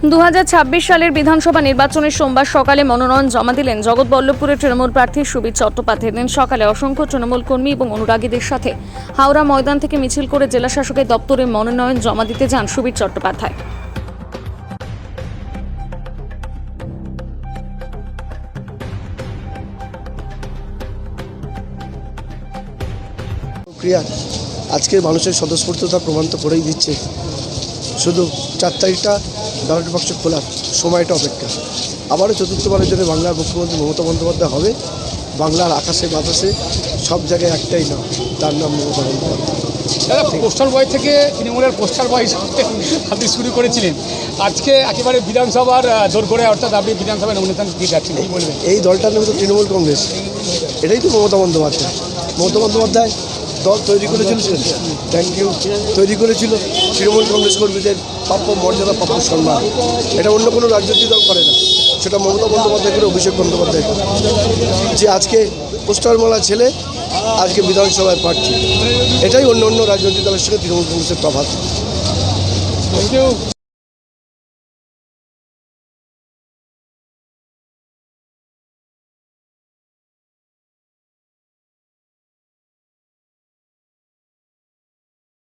2026 সালের বিধানসভা নির্বাচনের সোমবার সকালে মনোনয়ন জমা দিলেন জগৎবল্লভপুরের তৃণমূল প্রার্থী সুবীর চট্টোপাধ্যায়। দিন সকালে অসংখ্য তৃণমূল কর্মী এবং অনুরাগীদের সাথে হাওড়া ময়দান থেকে মিছিল করে জেলা শাসকের দপ্তরে মনোনয়ন জমা দিতে যান সুবীর চট্টোপাধ্যায়। ক্রিয়া আজকের মানুষের স্বতঃস্ফূর্ততা প্রমাণ তো করেই দিচ্ছে। শুধু 4 তারিখটা ব্যালট বাক্স খোলার সময়টা অপেক্ষা। আবারও চতুর্থবারের জন্য বাংলার মুখ্যমন্ত্রী মমতা বন্দ্যোপাধ্যায় হবে। বাংলার আকাশে বাতাসে সব জায়গায় একটাই নাম, তার নাম মমতা বন্দ্যোপাধ্যায়। দাদা, পোস্টার বয় থেকে তৃণমূলের পোস্টার বয় আপনি শুরু করেছিলেন, আজকে একেবারে বিধানসভার দৌড় করে, অর্থাৎ আপনি বিধানসভায় নমিনেশন দিয়ে যাচ্ছেন, কি বলবেন? এই দলটার নাম তো তৃণমূল কংগ্রেস, এটাই তো মমতা বন্দ্যোপাধ্যায়। মমতা বন্দ্যোপাধ্যায় দল তৈরি করেছিল, তৈরি করেছিল তৃণমূল কংগ্রেস কর্মীদের প্রাপ্য মর্যাদা, প্রাপ্য সম্মান। এটা অন্য কোনো রাজনৈতিক দল করে না, সেটা মমতা বন্দ্যোপাধ্যায় করে, অভিষেক বন্দ্যোপাধ্যায় করে। যে আজকে পোস্টারমালা ছেলে আজকে বিধানসভায় প্রার্থী, এটাই অন্য অন্য রাজনৈতিক দলের সঙ্গে তৃণমূল কংগ্রেসের প্রভাব।